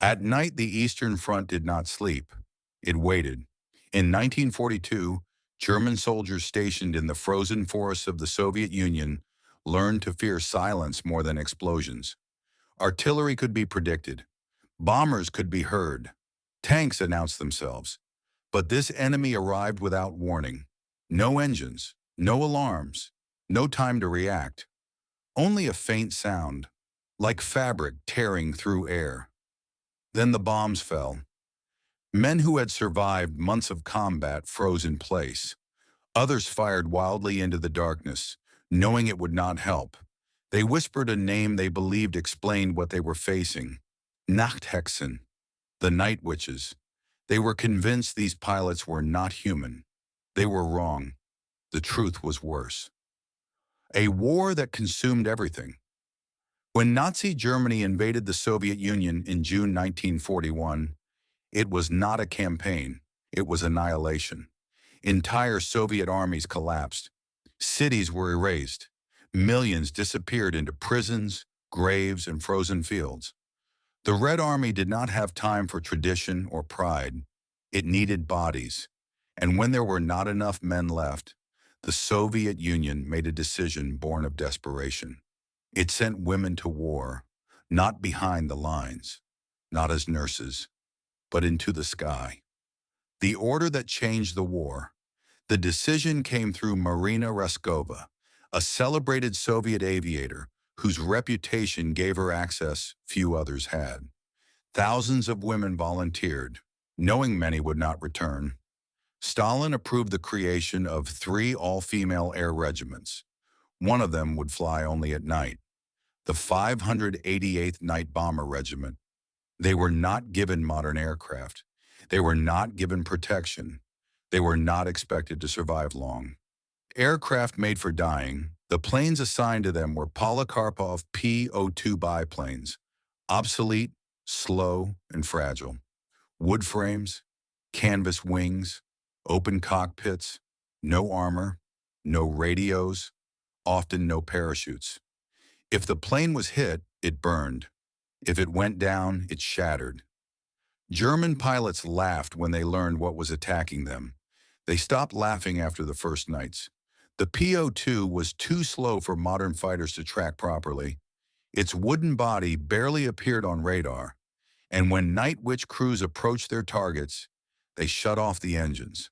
At night, the Eastern Front did not sleep. It waited. In 1942, German soldiers stationed in the frozen forests of the Soviet Union learned to fear silence more than explosions. Artillery could be predicted. Bombers could be heard. Tanks announced themselves. But this enemy arrived without warning. No engines, no alarms, no time to react. Only a faint sound, like fabric tearing through air. Then the bombs fell. Men who had survived months of combat froze in place. Others fired wildly into the darkness, knowing it would not help. They whispered a name they believed explained what they were facing. Nachthexen, the night witches. They were convinced these pilots were not human. They were wrong. The truth was worse. A war that consumed everything. When Nazi Germany invaded the Soviet Union in June 1941, it was not a campaign, it was annihilation. Entire Soviet armies collapsed. Cities were erased. Millions disappeared into prisons, graves, and frozen fields. The Red Army did not have time for tradition or pride. It needed bodies. And when there were not enough men left, the Soviet Union made a decision born of desperation. It sent women to war, not behind the lines, not as nurses, but into the sky. The order that changed the war. The decision came through Marina Raskova, a celebrated Soviet aviator whose reputation gave her access few others had. Thousands of women volunteered, knowing many would not return. Stalin approved the creation of 3 all-female air regiments. One of them would fly only at night. The 588th Night Bomber Regiment. They were not given modern aircraft. They were not given protection. They were not expected to survive long. Aircraft made for dying, the planes assigned to them were Polikarpov P-02 biplanes, obsolete, slow, and fragile. Wood frames, canvas wings, open cockpits, no armor, no radios, often no parachutes. If the plane was hit, it burned. If it went down, it shattered. German pilots laughed when they learned what was attacking them. They stopped laughing after the first nights. The P-02 was too slow for modern fighters to track properly. Its wooden body barely appeared on radar, and when Night Witch crews approached their targets, they shut off the engines.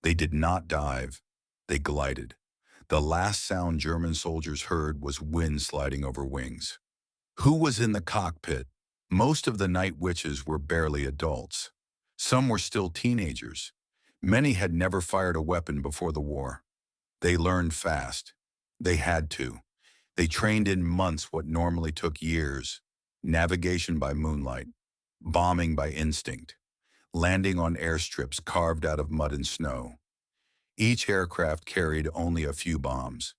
They did not dive. They glided. The last sound German soldiers heard was wind sliding over wings. Who was in the cockpit? Most of the Night Witches were barely adults. Some were still teenagers. Many had never fired a weapon before the war. They learned fast. They had to. They trained in months what normally took years. Navigation by moonlight. Bombing by instinct. Landing on airstrips carved out of mud and snow. Each aircraft carried only a few bombs.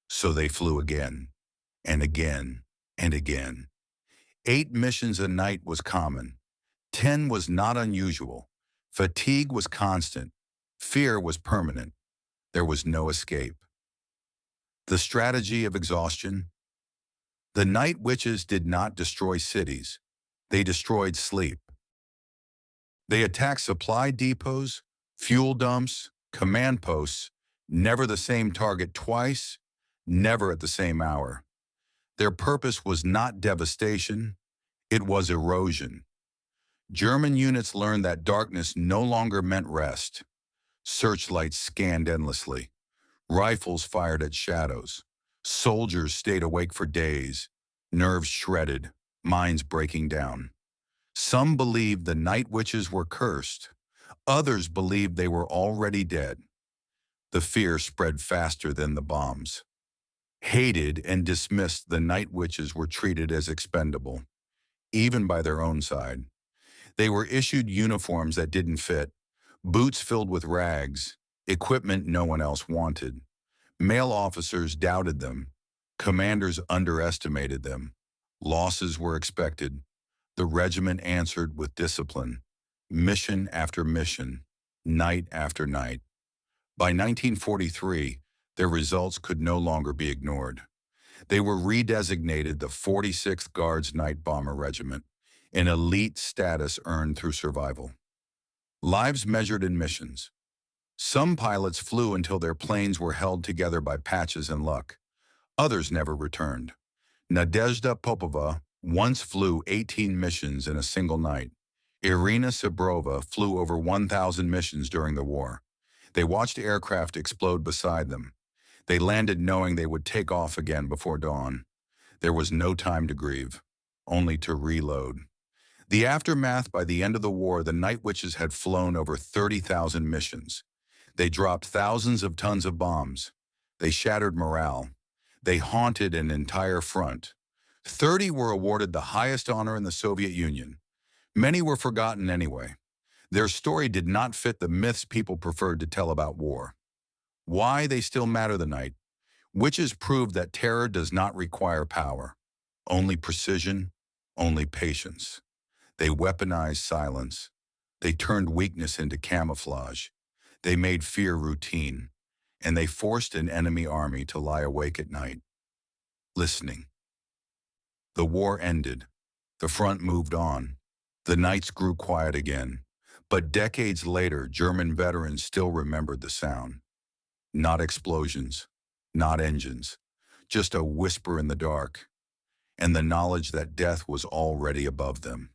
So they flew again, and again, and again. 8 missions a night was common. 10 was not unusual. Fatigue was constant. Fear was permanent. There was no escape. The strategy of exhaustion. The Night Witches did not destroy cities. They destroyed sleep. They attacked supply depots, fuel dumps, command posts, never the same target twice, never at the same hour. Their purpose was not devastation, it was erosion. German units learned that darkness no longer meant rest. Searchlights scanned endlessly. Rifles fired at shadows. Soldiers stayed awake for days, nerves shredded, minds breaking down. Some believed the Night Witches were cursed. Others believed they were already dead. The fear spread faster than the bombs. Hated and dismissed, the Night Witches were treated as expendable, even by their own side. They were issued uniforms that didn't fit, boots filled with rags, equipment no one else wanted. Male officers doubted them. Commanders underestimated them. Losses were expected. The regiment answered with discipline, mission after mission, night after night. By 1943, their results could no longer be ignored. They were redesignated the 46th Guards Night Bomber Regiment. an elite status earned through survival. Lives measured in missions. Some pilots flew until their planes were held together by patches and luck. Others never returned. Nadezhda Popova once flew 18 missions in a single night. Irina Sabrova flew over 1,000 missions during the war. They watched aircraft explode beside them. They landed knowing they would take off again before dawn. There was no time to grieve, only to reload. The aftermath: by the end of the war, the Night Witches had flown over 30,000 missions. They dropped thousands of tons of bombs. They shattered morale. They haunted an entire front. 30 were awarded the highest honor in the Soviet Union. Many were forgotten anyway. Their story did not fit the myths people preferred to tell about war. Why they still matter tonight? Witches proved that terror does not require power, only precision, only patience. They weaponized silence. They turned weakness into camouflage. They made fear routine, and they forced an enemy army to lie awake at night, listening. The war ended. The front moved on. The nights grew quiet again. But decades later, German veterans still remembered the sound. Not explosions, not engines, just a whisper in the dark, and the knowledge that death was already above them.